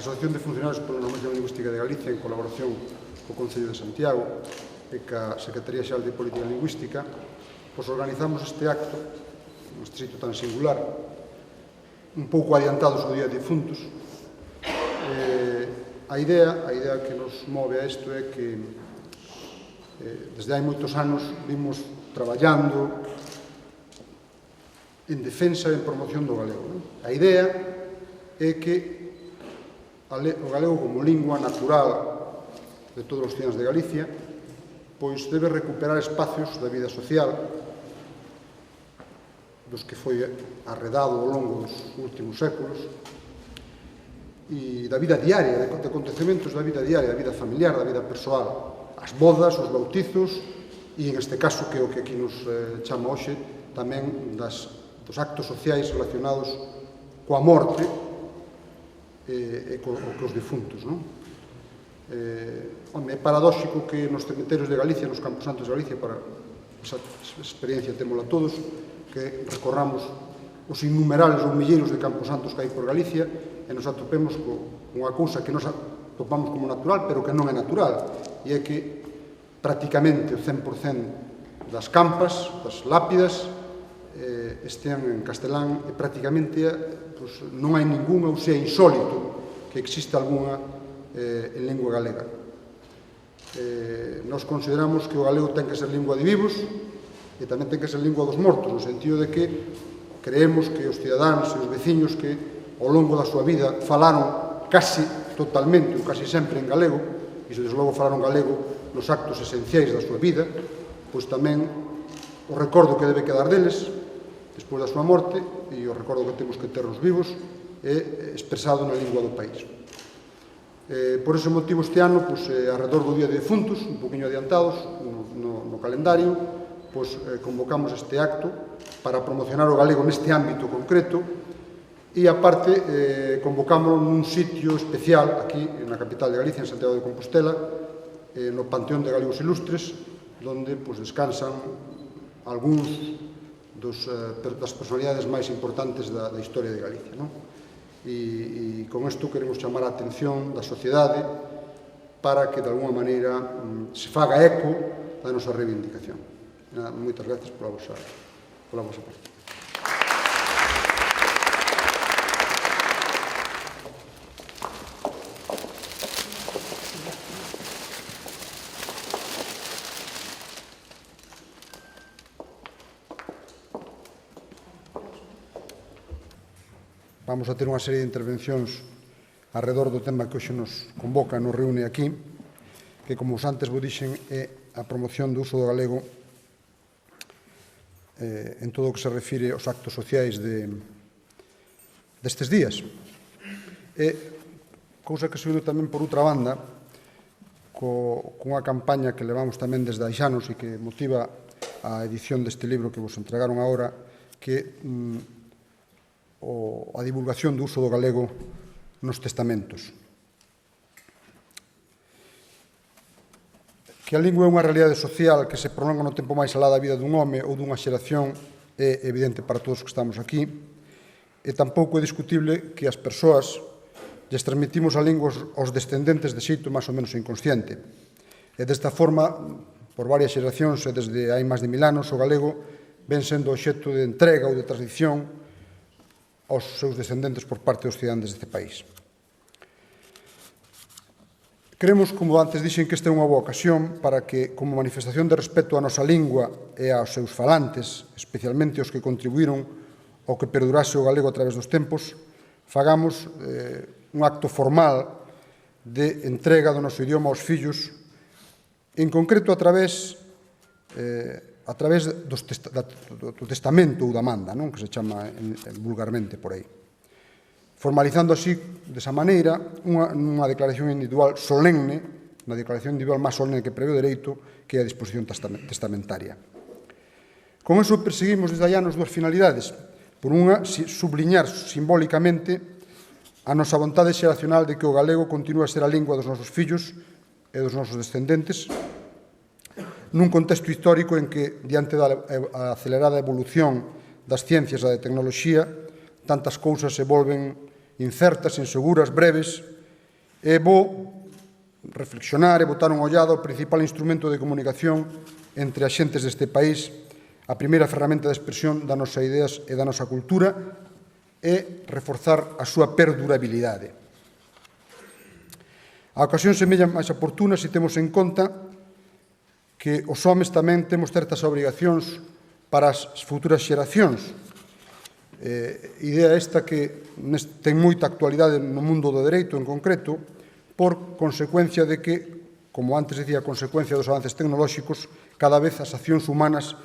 Asociación de Funcionarios pola Normalización Lingüística de Galicia, en colaboración co Concello de Santiago e ca Secretaría Xeral de Política Lingüística, pois organizamos este acto, neste sitio tan singular, un pouco adiantados ao Día de Difuntos. A idea que nos move a isto é que desde hai moitos anos vimos traballando en defensa e en promoción do galego. A idea é que o galego como lingua natural de todos os cidadanos de Galicia pois debe recuperar espacios da vida social dos que foi arredado ao longo dos últimos séculos e da vida diaria, de acontecementos da vida diaria, da vida familiar, da vida persoal, as bodas, os bautizos e, en este caso, que é o que aquí nos chama hoxe, tamén dos actos sociais relacionados coa morte e cos difuntos. É paradóxico que nos cementerios de Galicia, nos camposantos de Galicia, para esa experiencia témola todos, que recorramos os innumerables ou milleiros de camposantos que hai por Galicia e nos atopemos con unha cousa que nos atopamos como natural, pero que non é natural, e é que prácticamente o 100% das campas, das lápidas, estean en castelán e prácticamente non hai ninguna, ou sea insólito, que existe algunha en lingua galega. Nos consideramos que o galego ten que ser lingua de vivos e tamén ten que ser lingua dos mortos, no sentido de que creemos que os cidadáns e os veciños que ao longo da súa vida falaron casi totalmente ou casi sempre en galego, e se desde logo falaron galego nos actos esenciais da súa vida, pois tamén o recordo que debe quedar deles despois da súa morte e o recordo que temos que ter os vivos é expresado na lingua do país. Por ese motivo este ano, arredor do Día de Difuntos, un poquinho adiantados no calendario, convocamos este acto para promocionar o galego neste ámbito concreto e, aparte, convocámoslo nun sitio especial aquí na capital de Galicia, en Santiago de Compostela, no Panteón de Galegos Ilustres, onde descansan algúns das personalidades máis importantes da historia de Galicia. E con isto queremos chamar a atención da sociedade para que, de alguma maneira, se faga eco da nosa reivindicación. Moitas gracias pola vosa parte. Vamos a ter unha serie de intervencións arredor do tema que hoxe nos convoca, nos reúne aquí, que, como antes vos dixen, é a promoción do uso do galego en todo o que se refire aos actos sociais destes días. Cousa que se uniu tamén por outra banda, cunha campaña que levamos tamén desde hai anos e que motiva a edición deste libro que vos entregaron agora, que a divulgación do uso do galego nos testamentos. Que a lingua é unha realidade social que se prolonga no tempo máis alá da vida dun home ou dunha xeración é evidente para todos que estamos aquí, e tampouco é discutible que as persoas lles transmitimos a lingua aos descendentes de xeito máis ou menos inconsciente. E desta forma, por varias xeracións e desde hai máis de 1000 anos, o galego ven sendo obxecto de entrega ou de tradición aos seus descendentes por parte dos cidadáns deste país. Creemos, como antes dixen, que esta é unha boa ocasión para que, como manifestación de respeto á nosa lingua e aos seus falantes, especialmente os que contribuíron ao que perdurase o galego a través dos tempos, fagamos un acto formal de entrega do noso idioma aos fillos, en concreto a través do testamento ou da manda, que se chama vulgarmente por aí. Formalizando así, desa maneira, unha declaración individual solenne, unha declaración individual máis solenne que prevé o dereito, que é a disposición testamentaria. Con eso perseguimos desde hai anos dúas finalidades. Por unha, subliñar simbólicamente a nosa vontade xeracional de que o galego continúa a ser a lingua dos nosos fillos e dos nosos descendentes, nun contexto histórico en que, diante da acelerada evolución das ciencias e da tecnoloxía, tantas cousas se volven incertas, inseguras, breves E vou reflexionar e botar unha ollada ao principal instrumento de comunicación entre as xentes deste país, a primeira ferramenta de expresión das nosas ideas e da nosa cultura, e reforzar a súa perdurabilidade. A ocasión semella máis oportuna se temos en conta que os homes tamén temos certas obrigacións para as futuras xeracións. Idea esta que ten moita actualidade no mundo do dereito en concreto, por consecuencia de que, como antes dicía, a consecuencia dos avances tecnolóxicos, cada vez as accións humanas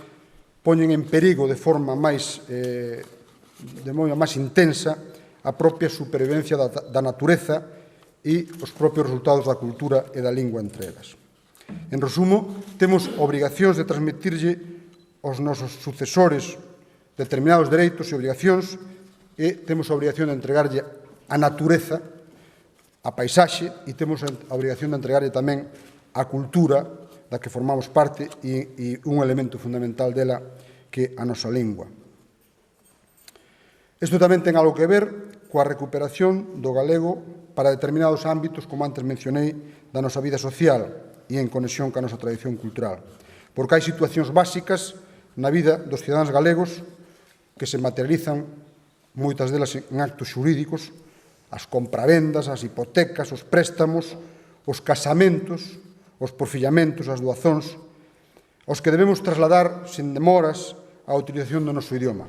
poñen en perigo de forma máis intensa a propia supervivencia da natureza e os propios resultados da cultura e da lingua entre elas. En resumo, temos obrigacións de transmitirlle aos nosos sucesores determinados dereitos e obrigacións, e temos a obrigación de entregarlle a natureza, a paisaxe, e temos a obrigación de entregarlle tamén a cultura da que formamos parte e un elemento fundamental dela que a nosa lingua. Isto tamén ten algo que ver coa recuperación do galego para determinados ámbitos, como antes mencionei, da nosa vida social e en conexión ca nosa tradición cultural. Porque hai situacións básicas na vida dos cidadáns galegos que se materializan, moitas delas en actos xurídicos, as compravendas, as hipotecas, os préstamos, os casamentos, os porfillamentos, as doazóns, aos que debemos trasladar sen demoras a utilización do noso idioma.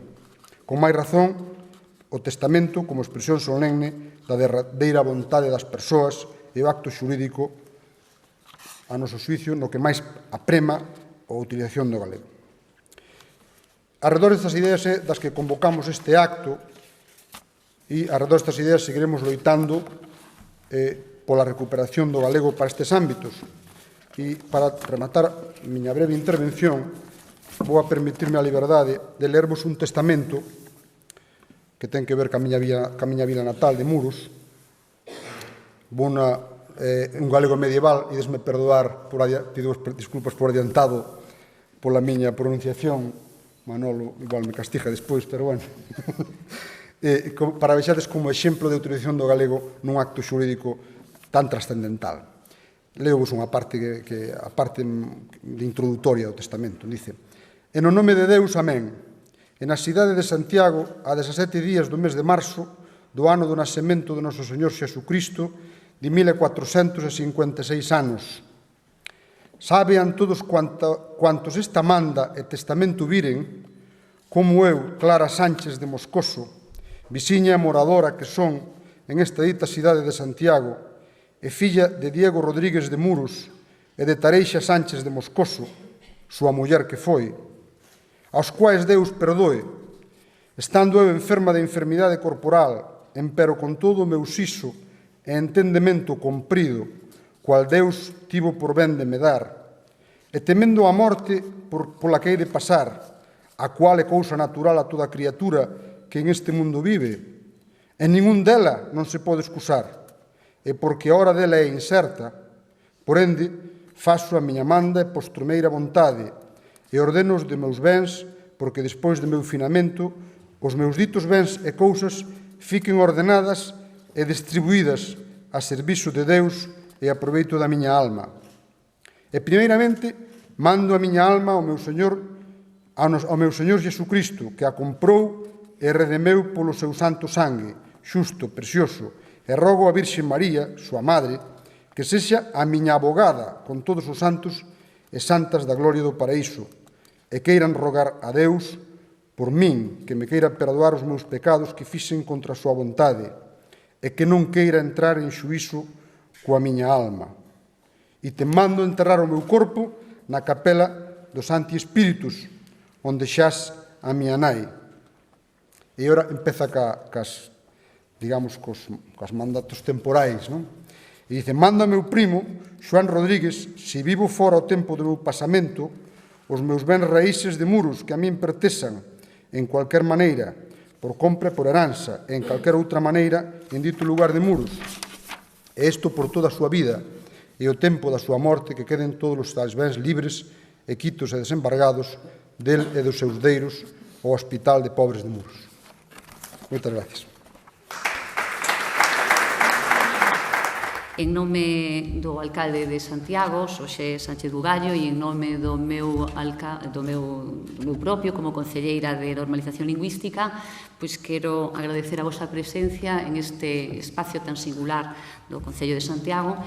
Con máis razón, o testamento como expresión solenne da derradeira vontade das persoas e o acto xurídico, a noso xuicio, no que máis aprema a utilización do galego. Arredor destas ideas é das que convocamos este acto, e arredor destas ideas seguiremos loitando pola recuperación do galego para estes ámbitos. E para rematar a miña breve intervención, vou a permitirme a liberdade de lervos un testamento que ten que ver ca miña vila natal de Muros. Un galego medieval, e desme perdoar, pido disculpas por adiantado pola miña pronunciación, Manolo igual me castiga despois, pero bueno. Para vexades como exemplo de utilización do galego nun acto xurídico tan trascendental. Leo-vos unha parte a parte de introductoria do testamento. Dice: En o nome de Deus, amén. En a cidade de Santiago, a 17 días do mes de marzo, do ano do nascemento do noso Señor Xesucristo, de 1456 anos. Sabean todos cuantos esta manda e testamento viren, como eu, Clara Sánchez de Moscoso, viciña e moradora que son en esta dita cidade de Santiago, e filla de Diego Rodríguez de Muros e de Tareixa Sánchez de Moscoso, súa muller que foi, aos quais Deus perdoe, estando eu enferma de enfermidade corporal, empero con todo o meu siso e entendemento comprido, cual Deus tivo por ben de me dar, e temendo a morte pola que hei de pasar, a cual é cousa natural a toda criatura que en este mundo vive, e ningún dela non se pode excusar, e porque a hora dela é incerta, por ende, faço a miña manda e postrumeira vontade, e ordeno os de meus bens, porque despois do meu finamento, os meus ditos bens e cousas fiquen ordenadas e distribuídas a servizo de Deus e a proveito da miña alma. E, primeiramente, mando a miña alma ao meu Señor Jesucristo, que a comprou e redemeu polo seu santo sangue, xusto, precioso, e rogo a Virxe María, súa madre, que sexa a miña abogada con todos os santos e santas da gloria do paraíso, e queiran rogar a Deus por min, que me queira perdoar os meus pecados que fixen contra a súa vontade, e que non queira entrar en xuízo coa miña alma. E te mando enterrar o meu corpo na capela dos Santi Espíritus, onde xas a miña nai. E ora empeza cas mandatos temporais, non? E dice: manda meu primo, Xoán Rodríguez, se vivo fora o tempo do meu pasamento, os meus bens raíces de Muros que a min pertesan, en cualquier maneira, por compra e por heranza, e en calquera outra maneira, en dito lugar de Muros. E isto por toda a súa vida, e o tempo da súa morte, que queden todos os tais bens libres e quitos e desembargados del e dos seus deiros ao Hospital de Pobres de Muros. Moitas gracias. En nome do alcalde de Santiago, Xosé Sánchez Bugallo, e en nome do meu propio como concelleira de Normalización Lingüística, pois quero agradecer a vosa presencia en este espacio tan singular do Concello de Santiago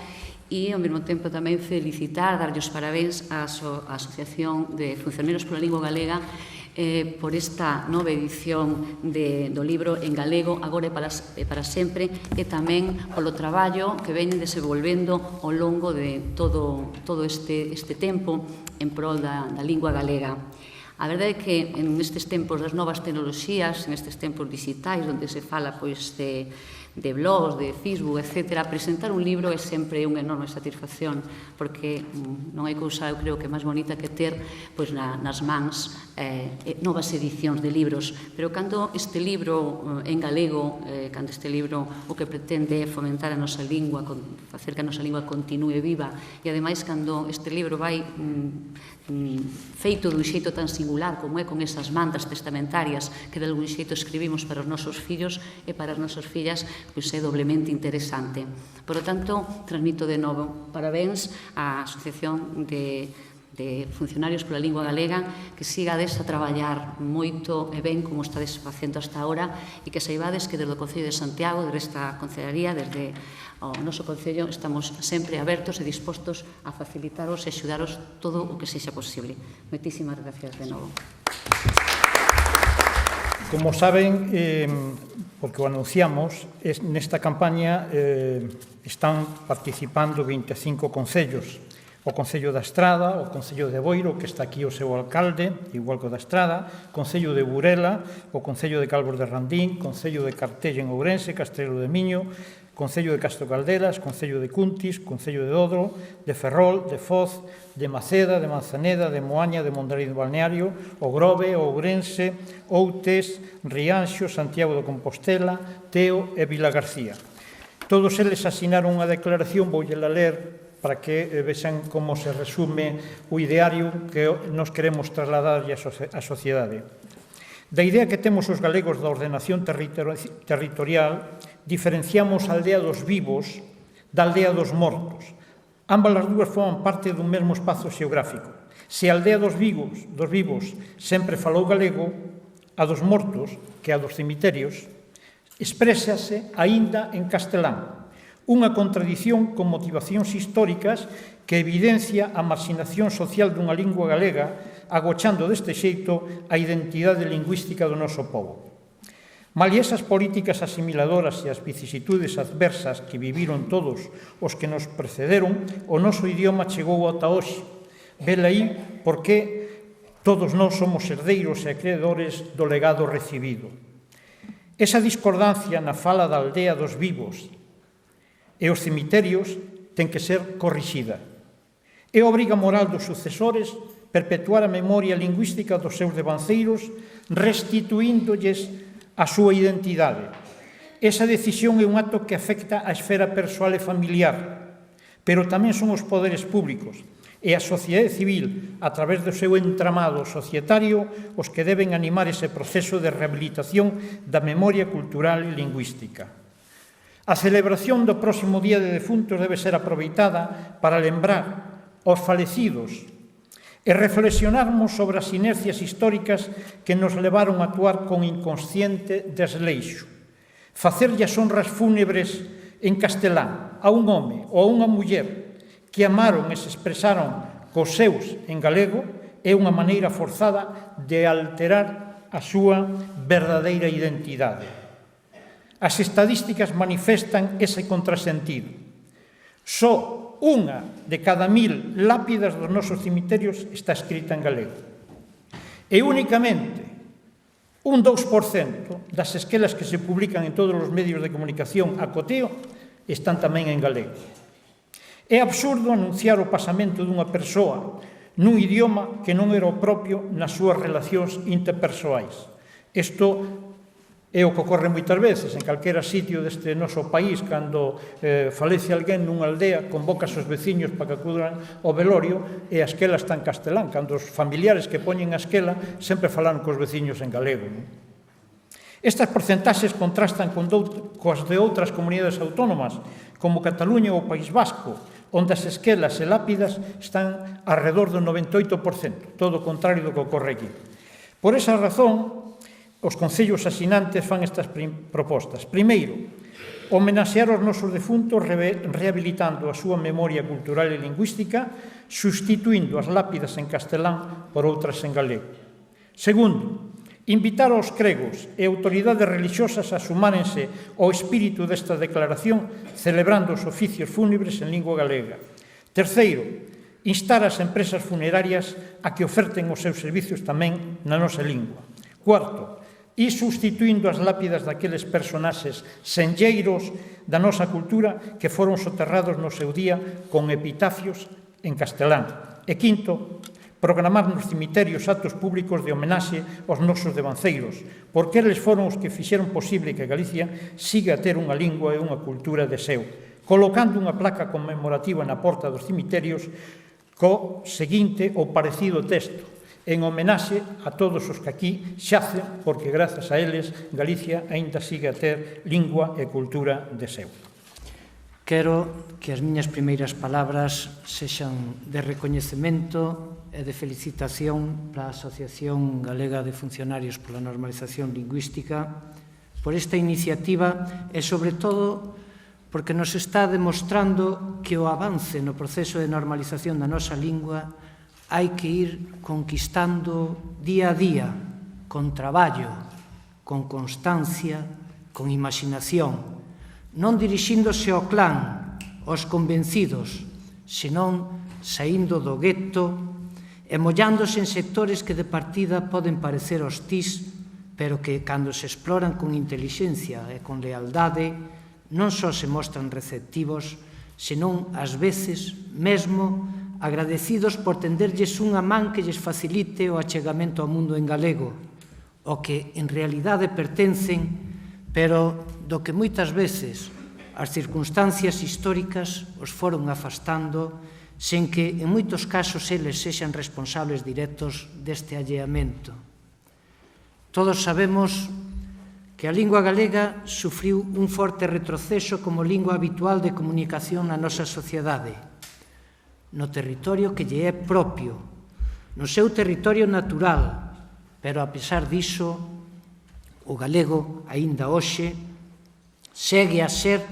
e, ao mesmo tempo, tamén felicitar, darlle os parabéns á Asociación de Funcionarios pola Lingua Galega por esta nova edición do libro en galego, agora e para sempre, e tamén polo traballo que veñen desenvolvendo ao longo de todo este tempo en prol da lingua galega. A verdade é que nestes tempos das novas tecnoloxías, nestes tempos digitais, onde se fala de blogs, de Facebook, etc., presentar un libro é sempre unha enorme satisfacción, porque non hai cousa, eu creo, que máis bonita que ter nas mans novas edicións de libros. Pero cando este libro en galego, cando este libro o que pretende é fomentar a nosa lingua, facer que a nosa lingua continue viva, e ademais cando este libro vai feito dun xeito tan singular como é con esas mandas testamentarias que de algún xeito escribimos para os nosos fillos e para as nosas fillas, pois é doblemente interesante. Por lo tanto, transmito de novo parabéns á Asociación de Funcionarios pola Lingua Galega, que sigades a traballar moito e ben como estades facendo hasta ahora, e que saibades que desde o Concello de Santiago, desde esta concellaría, desde o noso Concello, estamos sempre abertos e dispostos a facilitaros e axudaros todo o que sexa posible. Moitísimas gracias de novo. Como saben, porque o anunciamos, nesta campaña están participando 25 concellos. O Concello da Estrada, o Concello de Boiro, que está aquí o seu alcalde, igual que o da Estrada, Concello de Burela, o Concello de Calvos de Randín, Concello de Cartella en Ourense, Castrelo de Miño, Concello de Castro Caldelas, Concello de Cuntis, Concello de Odro, de Ferrol, de Foz, de Maceda, de Manzaneda, de Moaña, de Mondariz Balneario, o Grove, o Ourense, Outes, Rianxo, Santiago de Compostela, Teo e Vilagarcía. Todos eles asinaron unha declaración, voulla ler para que vexan como se resume o ideario que nos queremos trasladar á sociedade. Da idea que temos os galegos da ordenación territorial, diferenciamos a aldea dos vivos da aldea dos mortos. Ambas as dúas forman parte dun mesmo espazo xeográfico. Se a aldea dos vivos sempre falou galego, a dos mortos, que a dos cemiterios, exprésase aínda en castelán. Unha contradición con motivacións históricas que evidencia a marxinación social dunha lingua galega, agochando deste xeito a identidade lingüística do noso pobo. Malia esas políticas asimiladoras e as vicisitudes adversas que viviron todos os que nos precederon, o noso idioma chegou ata hoxe. Vela aí porque todos nós somos herdeiros e acreedores do legado recibido. Esa discordancia na fala da aldea dos vivos e os cemiterios ten que ser corrixida. É obriga moral dos sucesores perpetuar a memoria lingüística dos seus devanceiros, restituíndolles a súa identidade. Esa decisión é un acto que afecta a esfera persoal e familiar, pero tamén son os poderes públicos e a sociedade civil, a través do seu entramado societario, os que deben animar ese proceso de rehabilitación da memoria cultural e lingüística. A celebración do próximo Día de Defuntos debe ser aproveitada para lembrar aos falecidos e reflexionarmos sobre as inercias históricas que nos levaron a actuar con inconsciente desleixo. Facerlle as honras fúnebres en castelán a un home ou a unha muller que amaron e se expresaron cos seus en galego é unha maneira forzada de alterar a súa verdadeira identidade. As estadísticas manifestan ese contrasentido. Só unha de cada 1000 lápidas dos nosos cemiterios está escrita en galego. E únicamente un 2% das esquelas que se publican en todos os medios de comunicación a coteo están tamén en galego. É absurdo anunciar o pasamento dunha persoa nun idioma que non era o propio nas súas relacións interpersoais. Isto é o que ocorre moitas veces en calquera sitio deste noso país, cando falece alguén nunha aldea, convocas os veciños para que acudan ao velorio e a esquela está en castelán, cando os familiares que poñen a esquela sempre falan cos veciños en galego. Estas porcentaxes contrastan coas de outras comunidades autónomas, como Cataluña ou País Vasco, onde as esquelas e lápidas están alrededor do 98%, todo o contrario do que ocorre aquí. Por esa razón, os concellos asinantes fan estas propostas. Primeiro, homenaxear os nosos defuntos rehabilitando a súa memoria cultural e lingüística, sustituindo as lápidas en castelán por outras en galego. Segundo, invitar aos cregos e autoridades religiosas a sumárense ao espírito desta declaración celebrando os oficios fúnebres en lingua galega. Terceiro, instar as empresas funerarias a que oferten os seus servicios tamén na nosa lingua. Cuarto, ir sustituindo as lápidas daqueles personaxes senlleiros da nosa cultura que foron soterrados no seu día con epitafios en castelán. E quinto, programar nos cemiterios actos públicos de homenaxe aos nosos devanceiros, porque eles foron os que fixeron posible que Galicia siga a ter unha lingua e unha cultura de seu, colocando unha placa conmemorativa na porta dos cemiterios co seguinte ou parecido texto, en homenaxe a todos os que aquí xacen, porque grazas a eles Galicia aínda sigue a ter lingua e cultura de seu. Quero que as miñas primeiras palabras sexan de recoñecemento e de felicitación para a Asociación Galega de Funcionarios pola Normalización Lingüística por esta iniciativa e, sobre todo, porque nos está demostrando que o avance no proceso de normalización da nosa lingua hai que ir conquistando día a día, con traballo, con constancia, con imaginación, non dirixíndose ao clan, aos convencidos, senón saindo do gueto e mollándose en sectores que de partida poden parecer hostís, pero que, cando se exploran con intelixencia e con lealdade, non só se mostran receptivos, senón, ás veces, mesmo agradecidos por tenderlles unha man que lles facilite o achegamento ao mundo en galego, o que en realidade pertencen, pero do que moitas veces as circunstancias históricas os foron afastando, sen que, en moitos casos, eles sexan responsables directos deste alleamento. Todos sabemos que a lingua galega sufriu un forte retroceso como lingua habitual de comunicación na nosa sociedade, no territorio que lle é propio, no seu territorio natural, pero, a pesar diso, o galego, aínda hoxe, segue a ser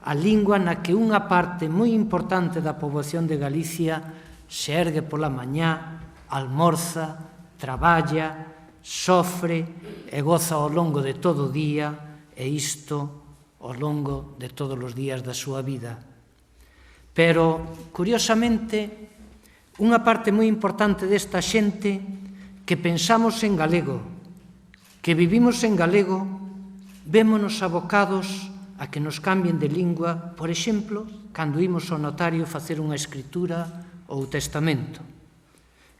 a lingua na que unha parte moi importante da poboación de Galicia se ergue pola mañá, almorza, traballa, sofre e goza ao longo de todo o día, e isto ao longo de todos os días da súa vida. Pero, curiosamente, unha parte moi importante desta xente que pensamos en galego, que vivimos en galego, vémonos abocados a que nos cambien de lingua, por exemplo, cando imos ao notario facer unha escritura ou testamento.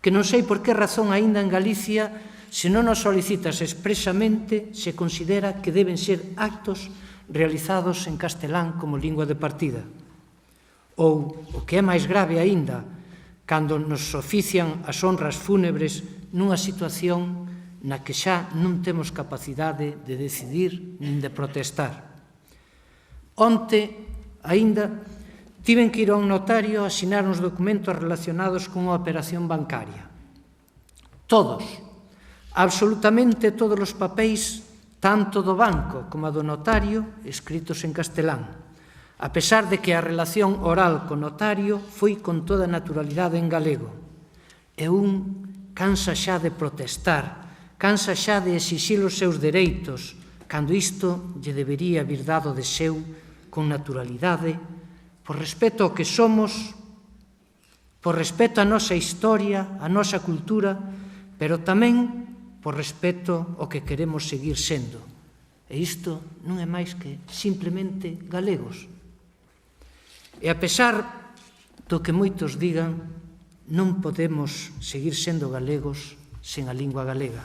Que non sei por que razón aínda en Galicia, se non nos solicitas expresamente, se considera que deben ser actos realizados en castelán como lingua de partida. Ou, o que é máis grave aínda, cando nos ofician as honras fúnebres nunha situación na que xa non temos capacidade de decidir nin de protestar. Onte, aínda, tiven que ir a un notario a asinar uns documentos relacionados con unha operación bancaria. Todos, absolutamente todos os papéis, tanto do banco como do notario, escritos en castelán, a pesar de que a relación oral co notario foi con toda naturalidade en galego. E un cansa xa de protestar, cansa xa de exixir os seus dereitos, cando isto lle debería vir dado de seu con naturalidade, por respeto ao que somos, por respeto á nosa historia, á nosa cultura, pero tamén por respeto ao que queremos seguir sendo. E isto non é máis que simplemente galegos. E a pesar do que moitos digan, non podemos seguir sendo galegos sen a lingua galega.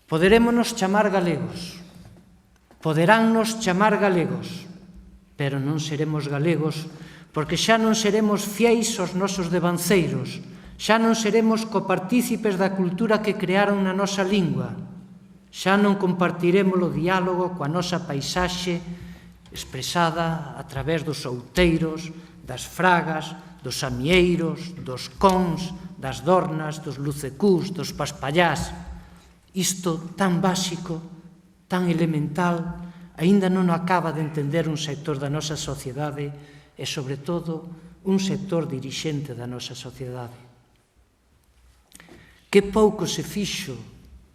Poderémonos chamar galegos, poderánnos chamar galegos, pero non seremos galegos porque xa non seremos fieis aos nosos devanceiros, xa non seremos copartícipes da cultura que crearon na nosa lingua, Xa non compartiremos o diálogo coa nosa paisaxe expresada a través dos outeiros, das fragas, dos amieiros, dos cons, das dornas, dos lucecús, dos paspallás. Isto tan básico, tan elemental, aínda non o acaba de entender un sector da nosa sociedade e, sobre todo, un sector dirixente da nosa sociedade. Que pouco se fixo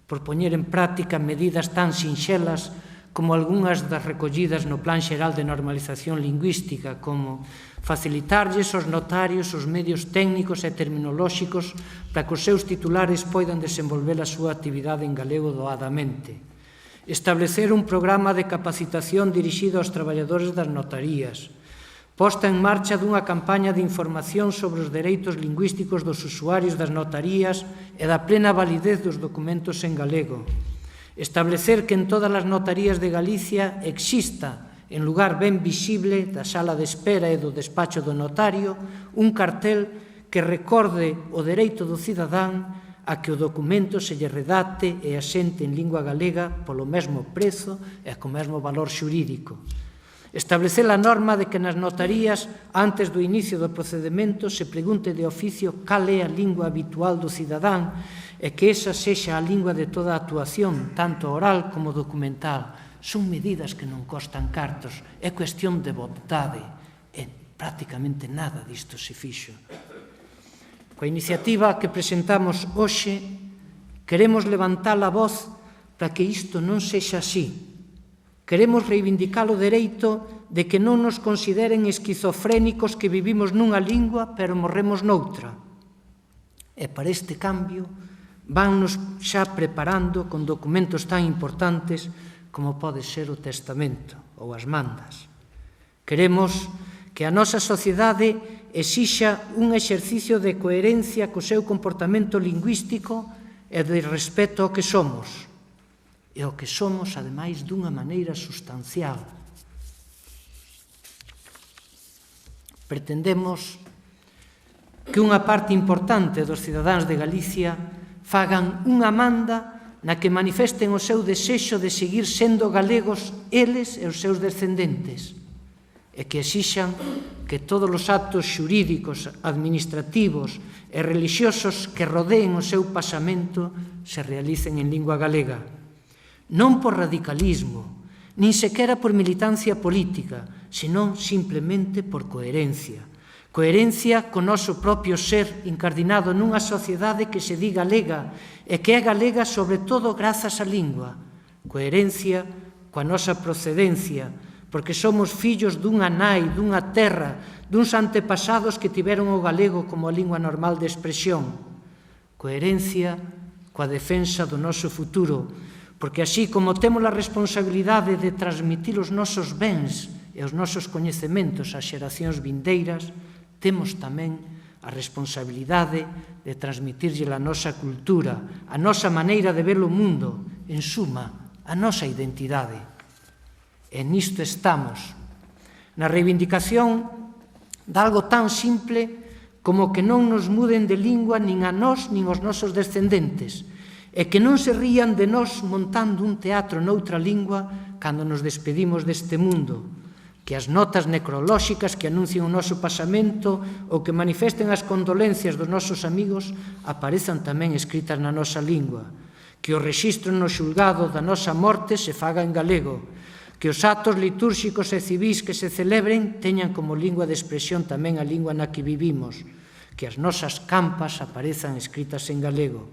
por poñer en práctica medidas tan sinxelas como algunhas das recollidas no Plan Xeral de Normalización Lingüística, como facilitarlles aos notarios os medios técnicos e terminolóxicos para que os seus titulares poidan desenvolver a súa actividade en galego doadamente. Establecer un programa de capacitación dirixido aos traballadores das notarías. Posta en marcha dunha campaña de información sobre os dereitos lingüísticos dos usuarios das notarías e da plena validez dos documentos en galego. Establecer que en todas as notarías de Galicia exista, en lugar ben visible da sala de espera e do despacho do notario, un cartel que recorde o dereito do cidadán a que o documento se lle redacte e asente en lingua galega polo mesmo prezo e co mesmo valor xurídico. Establecer a norma de que nas notarías, antes do inicio do procedimento, se pregunte de oficio cal é a lingua habitual do cidadán e que esa sexa a lingua de toda a actuación, tanto oral como documental. Son medidas que non costan cartos, é cuestión de vontade e prácticamente nada disto se fixo. Coa iniciativa que presentamos hoxe, queremos levantar a voz para que isto non sexa así. Queremos reivindicar o dereito de que non nos consideren esquizofrénicos que vivimos nunha lingua pero morremos noutra. E para este cambio vannos xa preparando con documentos tan importantes como pode ser o testamento ou as mandas. Queremos que a nosa sociedade exixa un exercicio de coherencia co seu comportamento lingüístico e de respeto ao que somos. E ao que somos, ademais, dunha maneira sustancial. Pretendemos que unha parte importante dos cidadáns de Galicia fagan unha manda na que manifesten o seu desexo de seguir sendo galegos eles e os seus descendentes, e que exixan que todos os actos xurídicos, administrativos e relixiosos que rodeen o seu pasamento se realicen en lingua galega. Non por radicalismo, nin sequera por militancia política, senón simplemente por coherencia. Coherencia co noso propio ser incardinado nunha sociedade que se di galega e que é galega sobre todo grazas á lingua. Coherencia coa nosa procedencia, porque somos fillos dunha nai, dunha terra, duns antepasados que tiveron o galego como a lingua normal de expresión. Coherencia coa defensa do noso futuro, porque así como temos a responsabilidade de transmitir os nosos bens e os nosos coñecementos ás xeracións vindeiras, temos tamén a responsabilidade de transmitirlle a nosa cultura, a nosa maneira de ver o mundo, en suma, a nosa identidade. E nisto estamos, na reivindicación de algo tan simple como que non nos muden de lingua nin a nós nin aos nosos descendentes, e que non se rían de nós montando un teatro noutra lingua cando nos despedimos deste mundo, que as notas necrolóxicas que anuncian o noso pasamento ou que manifesten as condolencias dos nosos amigos aparezan tamén escritas na nosa lingua, que o rexistro no xulgado da nosa morte se faga en galego, que os actos litúrxicos e civís que se celebren teñan como lingua de expresión tamén a lingua na que vivimos, que as nosas campas aparezan escritas en galego.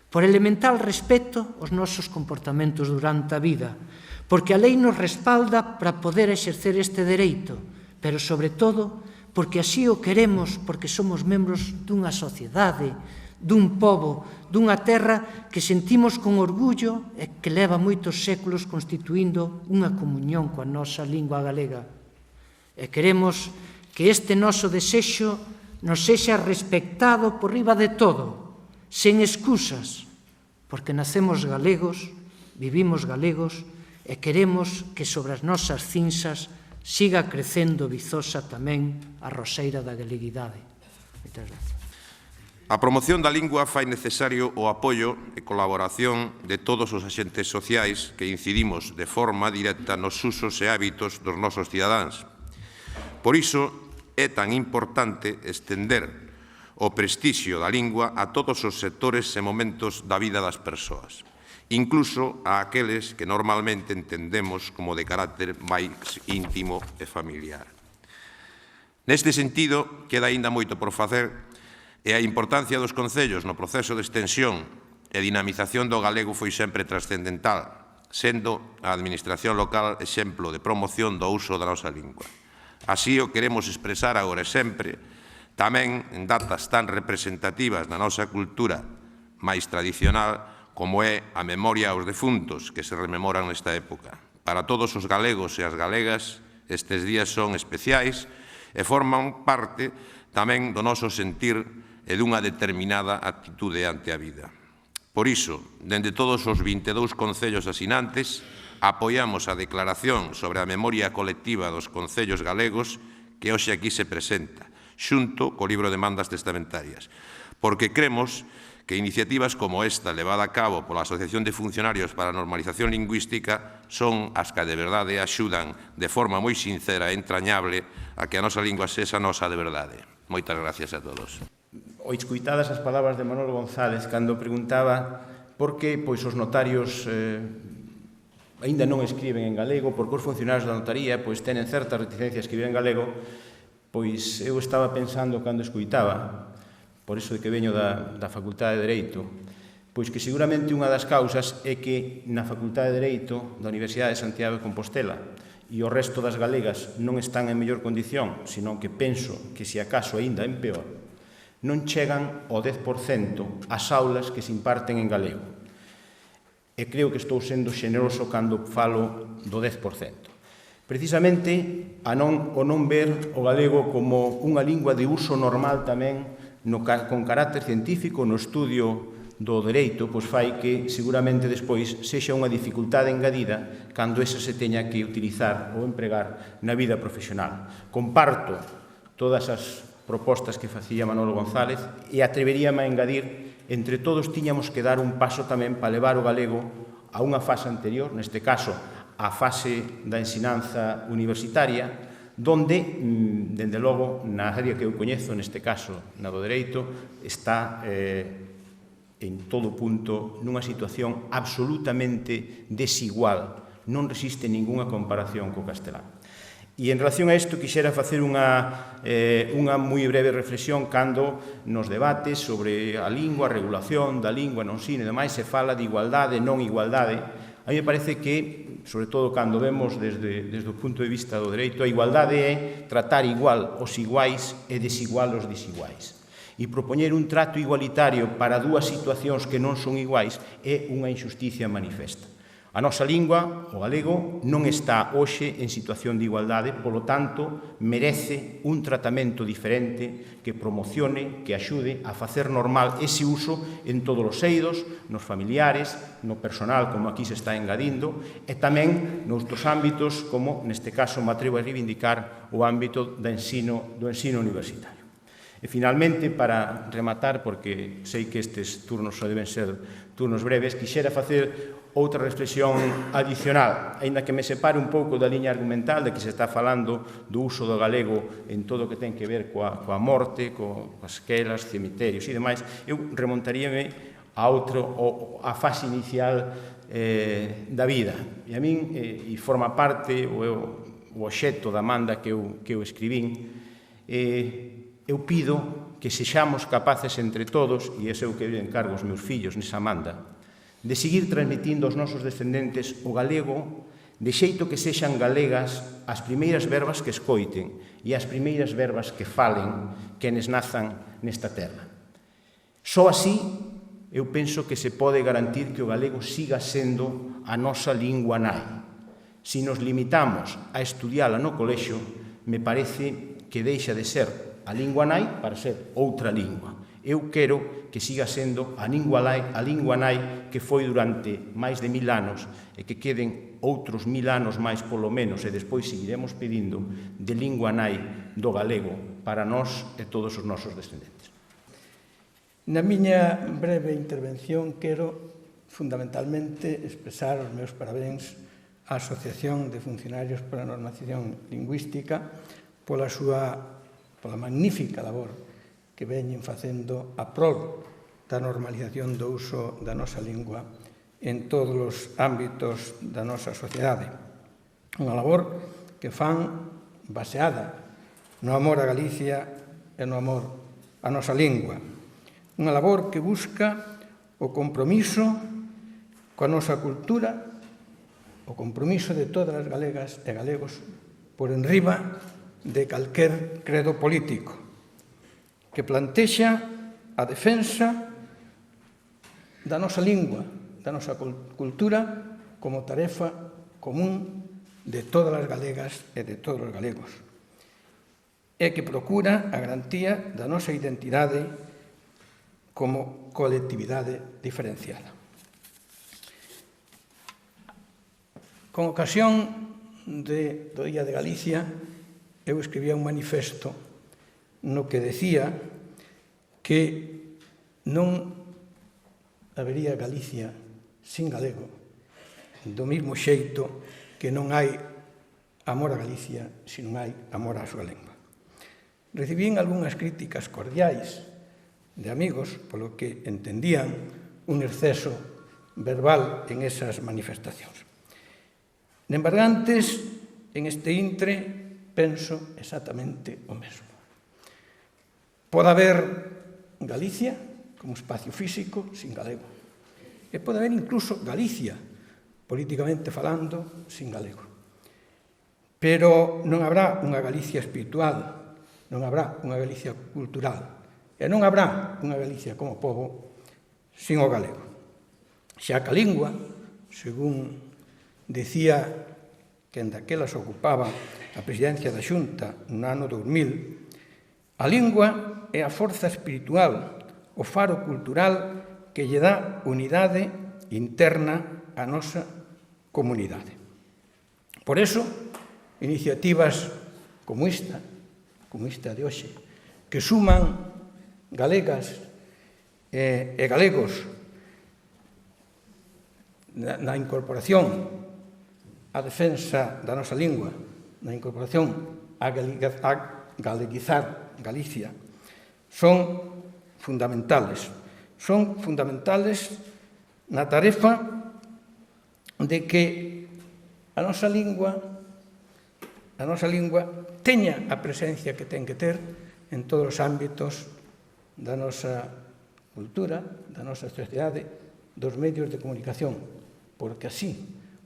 Por elemental respeto aos nosos comportamentos durante a vida, porque a lei nos respalda para poder exercer este dereito, pero, sobre todo, porque así o queremos, porque somos membros dunha sociedade, dun pobo, dunha terra que sentimos con orgullo e que leva moitos séculos constituindo unha comunión coa nosa lingua galega. E queremos que este noso desexo nos sexa respectado por riba de todo, sen excusas, porque nacemos galegos, vivimos galegos e queremos que sobre as nosas cinzas siga crecendo vizosa tamén a roseira da galeguidade. Moitas gracias. A promoción da lingua fai necesario o apoio e colaboración de todos os axentes sociais que incidimos de forma directa nos usos e hábitos dos nosos cidadáns. Por iso é tan importante estender o prestixio da lingua a todos os sectores e momentos da vida das persoas, incluso a aqueles que normalmente entendemos como de carácter máis íntimo e familiar. Neste sentido, queda aínda moito por facer e a importancia dos concellos no proceso de extensión e dinamización do galego foi sempre trascendental, sendo a administración local exemplo de promoción do uso da nosa lingua. Así o queremos expresar agora e sempre, tamén en datas tan representativas da nosa cultura máis tradicional como é a memoria aos defuntos que se rememoran nesta época. Para todos os galegos e as galegas, estes días son especiais e forman parte tamén do noso sentir e dunha determinada actitude ante a vida. Por iso, dende todos os 22 concellos asinantes, apoiamos a declaración sobre a memoria colectiva dos concellos galegos que hoxe aquí se presenta, xunto co libro de mandas testamentarias, porque cremos que iniciativas como esta, levada a cabo pola Asociación de Funcionarios para a Normalización Lingüística, son as que de verdade axudan de forma moi sincera e entrañable a que a nosa lingua sexa nosa de verdade. Moitas gracias a todos. O escuitadas as palabras de Manolo González cando preguntaba por que os notarios aínda non escriben en galego, porque os funcionarios da notaría tenen certa reticencia a escribir en galego, eu estaba pensando cando escuitaba, por iso de que veño da Facultade de Dereito, que seguramente unha das causas é que na Facultade de Dereito da Universidade de Santiago de Compostela e o resto das galegas non están en mellor condición, senón que penso que se acaso aínda en peor, non chegan ao 10% as aulas que se imparten en galego. E creo que estou sendo xeneroso cando falo do 10%. Precisamente, o non ver o galego como unha lingua de uso normal tamén, con carácter científico, no estudio do dereito, fai que seguramente despois sexa unha dificultade engadida cando esa se teña que utilizar ou empregar na vida profesional. Comparto todas as propostas que facía Manolo González e atreveríame a engadir, entre todos tiñamos que dar un paso tamén para levar o galego a unha fase anterior, neste caso, a fase da ensinanza universitaria, donde, dende logo, na área que eu coñezo, neste caso, na do dereito, está en todo punto nunha situación absolutamente desigual. Non resiste ningunha comparación co castelán. E en relación a isto, quixera facer unha moi breve reflexión cando nos debates sobre a lingua, a regulación da lingua no ensino e demais, se fala de igualdade, non igualdade. A mí me parece que, sobre todo cando vemos desde o punto de vista do dereito, a igualdade é tratar igual os iguais e desigual os desiguais. E propoñer un trato igualitario para dúas situacións que non son iguais é unha injusticia manifesta. A nosa lingua, o galego, non está hoxe en situación de igualdade, polo tanto, merece un tratamento diferente que promocione, que axude a facer normal ese uso en todos os eidos, nos familiares, no personal, como aquí se está engadindo, e tamén noutros ámbitos, como neste caso me atrevo a reivindicar o ámbito do ensino universitario. E, finalmente, para rematar, porque sei que estes turnos só deben ser turnos breves, quixera facer outra reflexión adicional, aínda que me separe un pouco da liña argumental de que se está falando do uso do galego en todo o que ten que ver coa morte, coas quelas, cemiterios e demais, eu remontaríame a fase inicial da vida. E a min, e forma parte o obxecto da manda que eu escribín, eu pido que sexamos capaces entre todos, e ese é o que eu encargo aos meus fillos nesa manda, de seguir transmitindo aos nosos descendentes o galego de xeito que sexan galegas as primeiras verbas que escoiten e as primeiras verbas que falen quenes nazan nesta terra. Só así eu penso que se pode garantir que o galego siga sendo a nosa lingua nai. Se nos limitamos a estudiala no colexio, me parece que deixa de ser a lingua nai para ser outra lingua. Eu quero que siga sendo a lingua nai que foi durante máis de 1000 anos e que queden outros 1000 anos máis polo menos, e despois seguiremos pedindo de lingua nai do galego para nós e todos os nosos descendentes. Na miña breve intervención quero fundamentalmente expresar os meus parabéns á Asociación de Funcionarios pola Normalización Lingüística pola magnífica labor que veñen facendo a prol da normalización do uso da nosa lingua en todos os ámbitos da nosa sociedade. Unha labor que fan baseada no amor a Galicia e no amor á nosa lingua. Unha labor que busca o compromiso coa nosa cultura, o compromiso de todas as galegas e galegos por enriba de calquer credo político, que plantexa a defensa da nosa lingua, da nosa cultura, como tarefa común de todas as galegas e de todos os galegos, e que procura a garantía da nosa identidade como colectividade diferenciada. Con ocasión do Día de Galicia, eu escribía un manifesto no que decía que non habería Galicia sin galego, do mesmo xeito que non hai amor a Galicia se non hai amor á súa lengua. Recibín algunhas críticas cordiais de amigos polo que entendían un exceso verbal en esas manifestacións. Nembargantes, en este intre, penso exactamente o mesmo. Pode haber Galicia como espacio físico sin galego. E pode haber incluso Galicia, políticamente falando, sin galego. Pero non habrá unha Galicia espiritual, non habrá unha Galicia cultural, e non habrá unha Galicia como pobo sin o galego. Xa que a lingua, según decía quen daquelas ocupaba a presidencia da Xunta no ano 2000, a lingua é a forza espiritual, o faro cultural que lle dá unidade interna á nosa comunidade. Por eso, iniciativas como esta de hoxe, que suman galegas e galegos na incorporación á defensa da nosa lingua, na incorporación a galeguizar Galicia, son fundamentales. Son fundamentales na tarefa de que a nosa lingua teña a presencia que ten que ter en todos os ámbitos da nosa cultura, da nosa sociedade, dos medios de comunicación, porque así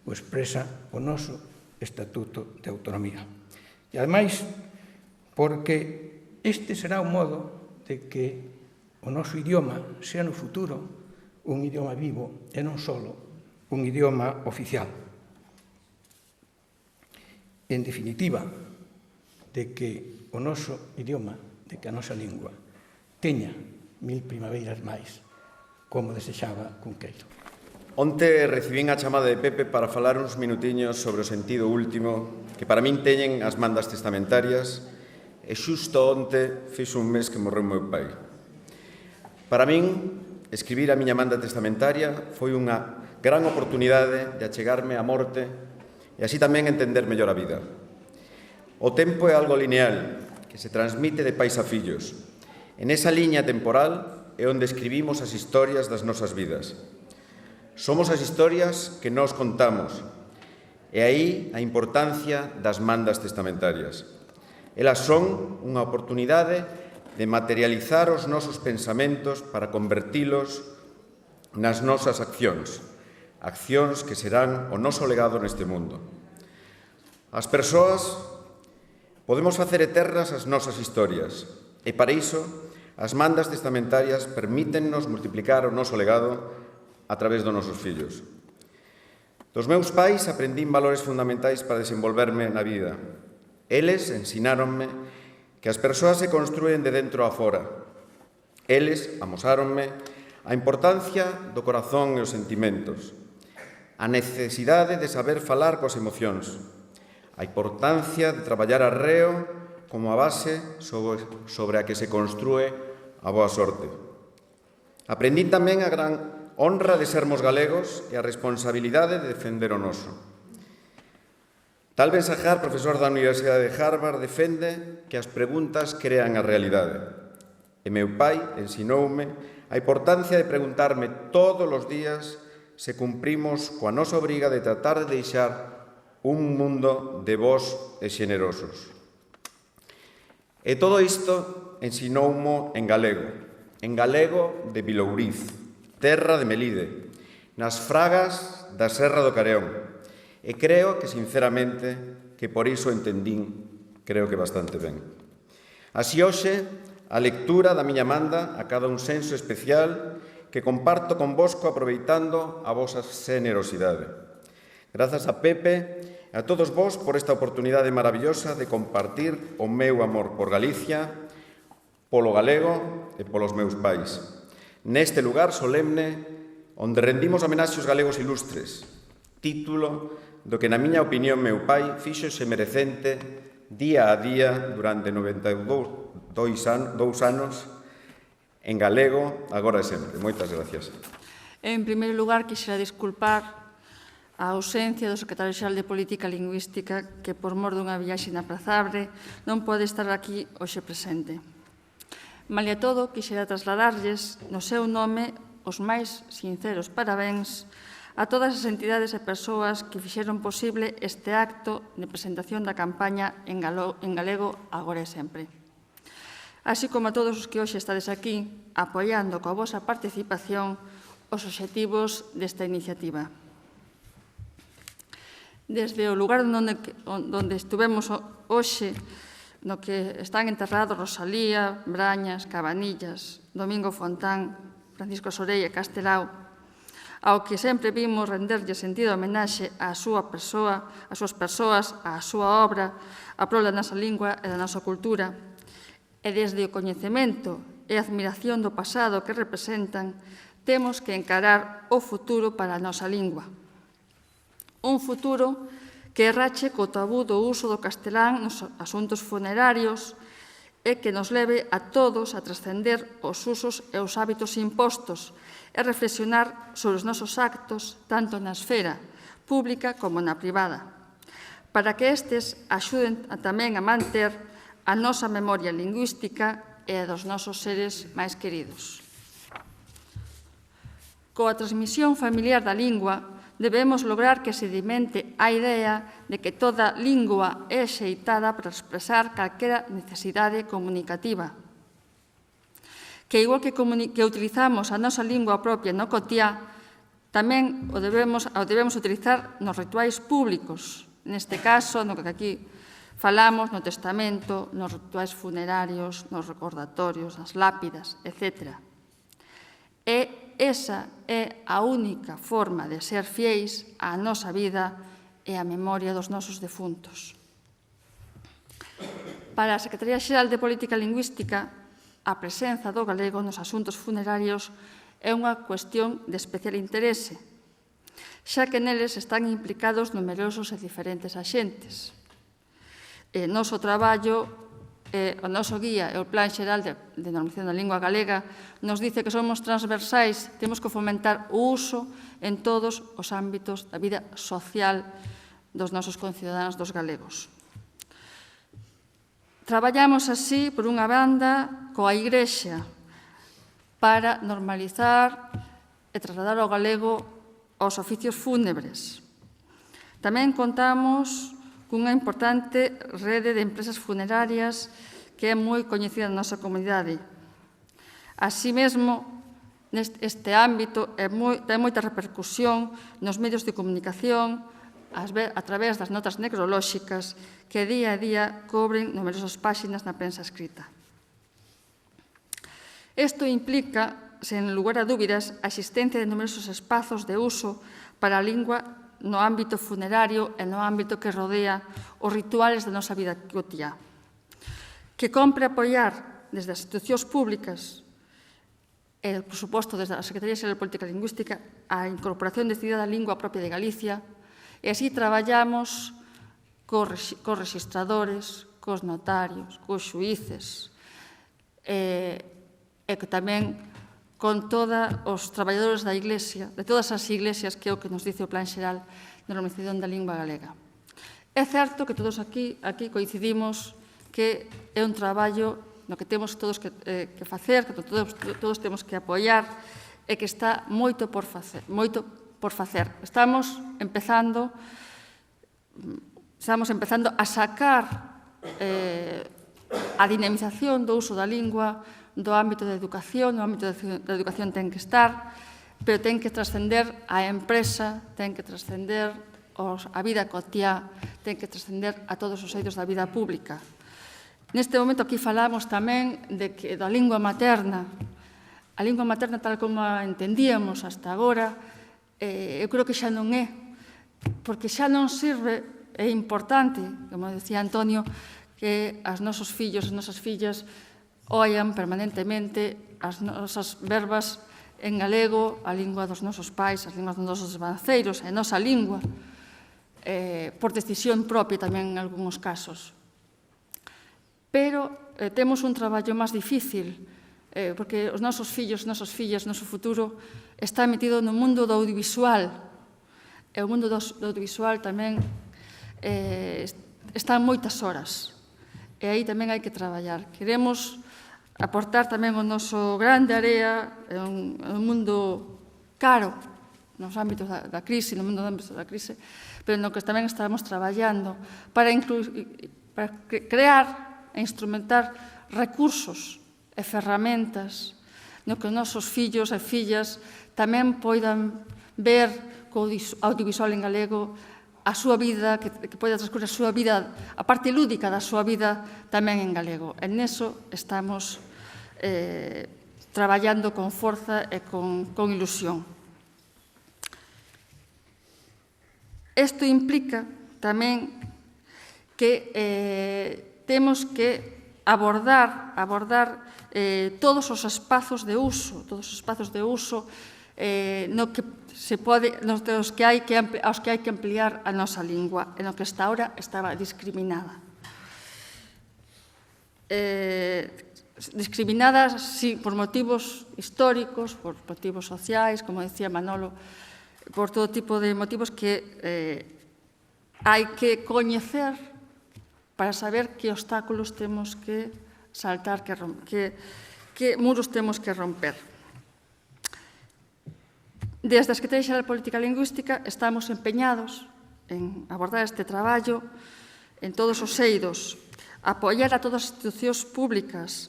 o expresa o noso Estatuto de Autonomía. E, ademais, porque este será un modo de que o noso idioma sea no futuro un idioma vivo e non só un idioma oficial. En definitiva, de que o noso idioma, de que a nosa lingua teña 1000 primaveiras máis, como desexaba Cunqueiro. Onte recibín a chamada de Pepe para falar uns minutiños sobre o sentido último que para min teñen as mandas testamentarias e xusto onte fiz un mes que morreu meu pai. Para min, escribir a miña manda testamentaria foi unha gran oportunidade de achegarme á morte e así tamén entender mellor a vida. O tempo é algo lineal que se transmite de pais a fillos. En esa liña temporal é onde escribimos as historias das nosas vidas. Somos as historias que nós contamos, e aí a importancia das mandas testamentarias. Elas son unha oportunidade de materializar os nosos pensamentos para convertilos nas nosas accións, accións que serán o noso legado neste mundo. As persoas podemos facer eternas as nosas historias, e para iso as mandas testamentarias permítennos multiplicar o noso legado a través dos nosos fillos. Dos meus pais aprendín valores fundamentais para desenvolverme na vida. Eles ensináronme que as persoas se construen de dentro a fora. Eles amosáronme a importancia do corazón e os sentimentos, a necesidade de saber falar coas emocións, a importancia de traballar arreo como a base sobre a que se construe a boa sorte. Aprendín tamén a gran honra de sermos galegos e a responsabilidade de defender o noso. Tal Ben Shahar, profesor da Universidade de Harvard, defende que as preguntas crean a realidade. E meu pai ensinoume a importancia de preguntarme todos os días se cumprimos coa nosa obriga de tratar de deixar un mundo de bons e xenerosos. E todo isto ensinoumo en galego de Bilouriz, terra de Melide, nas fragas da Serra do Careón. E creo que, sinceramente, que por iso entendín, creo que bastante ben. Así hoxe, a lectura da miña manda acada un senso especial que comparto convosco aproveitando a vosa xenerosidade. Grazas a Pepe e a todos vos por esta oportunidade maravillosa de compartir o meu amor por Galicia, polo galego e polos meus pais. Neste lugar solemne onde rendimos homenaxe aos galegos ilustres, título do que, na miña opinión, meu pai fíxose merecente día a día durante 92 anos en galego, agora e sempre. Moitas gracias. En primeiro lugar, quixera disculpar a ausencia do secretario xeral de Política Lingüística que, por mor dunha viaxe inaprazable, non pode estar aquí hoxe presente. Malia todo, quixera trasladarlles no seu nome os máis sinceros parabéns a todas as entidades e persoas que fixeron posible este acto de presentación da campaña en galego agora e sempre. Así como a todos os que hoxe estades aquí, apoiando coa vosa participación os obxectivos desta iniciativa. Desde o lugar onde estuvemos hoxe, no que están enterrados Rosalía, Brañas, Cabanillas, Domingo Fontán, Francisco Sorey e Castelao, ao que sempre vimos renderlle sentido homenaxe á súa persoa, ás súas persoas, á súa obra, a prol da nosa lingua e da nosa cultura. E desde o coñecemento e a admiración do pasado que representan, temos que encarar o futuro para a nosa lingua. Un futuro que rache co tabú do uso do castelán nos asuntos funerarios e que nos leve a todos a trascender os usos e os hábitos impostos e reflexionar sobre os nosos actos tanto na esfera pública como na privada, para que estes axuden tamén a manter a nosa memoria lingüística e a dos nosos seres máis queridos. Coa transmisión familiar da lingua, debemos lograr que sedimente a idea de que toda lingua é xeitada para expresar calquera necesidade comunicativa. Que igual que utilizamos a nosa lingua propia no cotiá, tamén o debemos utilizar nos rituais públicos, neste caso, no que aquí falamos, no testamento, nos rituais funerarios, nos recordatorios, nas lápidas, etc. E esa é a única forma de ser fieis á nosa vida e á memoria dos nosos defuntos. Para a Secretaría Xeral de Política Lingüística, a presenza do galego nos asuntos funerarios é unha cuestión de especial interese, xa que neles están implicados numerosos e diferentes axentes. O noso traballo, o noso guía e o Plan Xeral de Normalización da Lingua Galega nos dice que somos transversais, temos que fomentar o uso en todos os ámbitos da vida social dos nosos concidadáns dos galegos. Traballamos así, por unha banda, coa Igrexa para normalizar e trasladar ao galego aos oficios fúnebres. Tamén contamos cunha importante rede de empresas funerarias que é moi coñecida na nosa comunidade. Así mesmo, este ámbito ten moita repercusión nos medios de comunicación a través das notas necrolóxicas que día a día cobren numerosas páxinas na prensa escrita. Isto implica, sen lugar a dúbidas, a existencia de numerosos espazos de uso para a lingua no ámbito funerario e no ámbito que rodea os rituales da nosa vida cotiá. Que compre apoiar desde as institucións públicas e, por suposto, desde a Secretaría Xeral de Política Lingüística a incorporación decidida da lingua propia de Galicia e así traballamos cos rexistradores, cos notarios, cos xuíces e que tamén con todos os traballadores da Iglesia, de todas as iglesias, que é o que nos dice o Plan Xeral de Normalización da Lingua Galega. É certo que todos aquí coincidimos que é un traballo no que temos todos que facer, que todos temos que apoiar, e que está moito por facer. Estamos empezando a sacar a dinamización do uso da lingua do ámbito da educación. No ámbito da educación ten que estar, pero ten que trascender a empresa, ten que trascender a vida cotiá, ten que trascender a todos os eidos da vida pública. Neste momento aquí falamos tamén da lingua materna. A lingua materna, tal como a entendíamos hasta agora, eu creo que xa non é, porque xa non sirve, é importante, como decía Antonio, que os nosos fillos e nosas fillas oian permanentemente as nosas verbas en galego, a lingua dos nosos pais, as linguas dos nosos banceiros, a nosa lingua, por decisión propia tamén en algúns casos. Pero temos un traballo máis difícil, porque os nosos fillos, as nosas fillas, o noso futuro está metido no mundo do audiovisual. E o mundo do audiovisual tamén está en moitas horas. E aí tamén hai que traballar. Queremos aportar tamén o noso grande area en un mundo caro, nos ámbitos da crise, no mundo da crise, pero no que tamén estamos traballando para crear e instrumentar recursos e ferramentas no que os nosos fillos e fillas tamén poidan ver co audiovisual en galego a súa vida, que poida transcurrir a súa vida, a parte lúdica da súa vida tamén en galego. En eso estamos traballando con forza e con ilusión. Isto implica tamén que temos que abordar todos os espazos de uso, aos que hai que ampliar a nosa lingua, en o que hasta ahora estaba discriminada. Discriminada, sí, por motivos históricos, por motivos sociais, como decía Manolo, por todo tipo de motivos que hai que coñecer para saber que obstáculos temos que saltar, que muros temos que romper. Desde a Secretaría Xeral de Política Lingüística estamos empeñados en abordar este traballo en todos os eidos, apoiar a todas as institucións públicas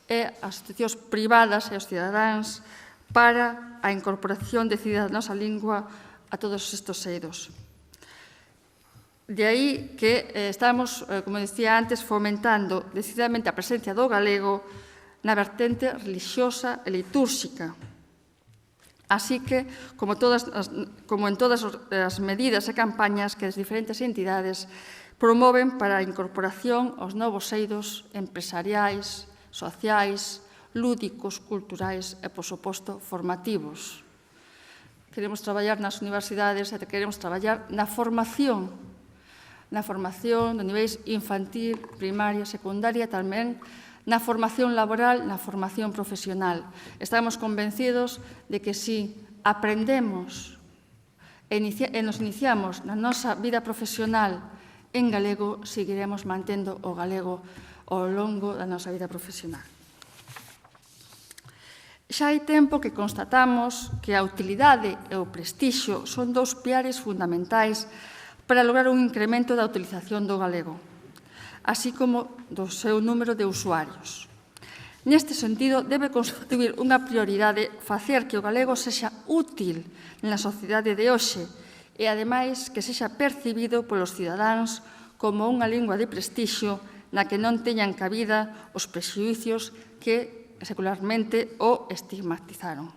e as institucións privadas e os cidadáns para a incorporación decidida da nosa lingua a todos estes eidos. De aí que estamos, como decía antes, fomentando decididamente a presencia do galego na vertente religiosa e litúrxica. Así que, como en todas as medidas e campañas que as diferentes entidades promoven para a incorporación aos novos eidos empresariais, sociais, lúdicos, culturais e, por suposto, formativos. Queremos traballar nas universidades e queremos traballar na formación do niveis infantil, primaria, secundaria, tamén na formación laboral, na formación profesional. Estamos convencidos de que si aprendemos e nos iniciamos na nosa vida profesional en galego, seguiremos mantendo o galego ao longo da nosa vida profesional. Xa hai tempo que constatamos que a utilidade e o prestixio son dous piares fundamentais para lograr un incremento da utilización do galego, así como do seu número de usuarios. Neste sentido, debe constituir unha prioridade facer que o galego sexa útil na sociedade de hoxe e, ademais, que sexa percibido polos cidadáns como unha lingua de prestixio na que non teñan cabida os prexuicios que secularmente o estigmatizaron.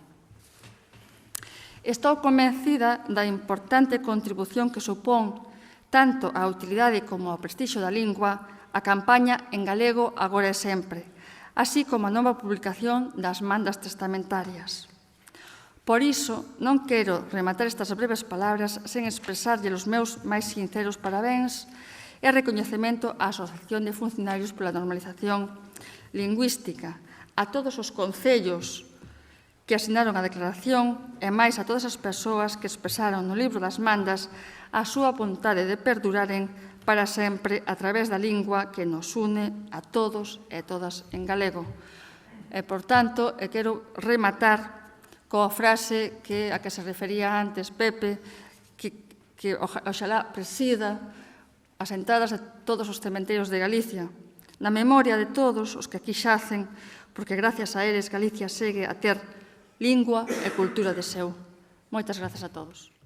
Estou convencida da importante contribución que supón tanto a utilidade como ao prestixio da lingua a campaña en galego agora e sempre, así como a nova publicación das mandas testamentarias. Por iso, non quero rematar estas breves palabras sen expresarlle os meus máis sinceros parabéns e recoñecemento á Asociación de Funcionarios pola Normalización Lingüística, a todos os concellos que asinaron a declaración e máis a todas as persoas que expresaron no libro das mandas a súa vontade de perduraren para sempre a través da lingua que nos une a todos e todas en galego. E, por tanto, quero rematar coa frase a que se refería antes Pepe, que oxalá presida as entradas de todos os cementerios de Galicia, na memoria de todos os que aquí xacen, porque gracias a eles Galicia segue a ter lingua e cultura de seu. Moitas grazas a todos.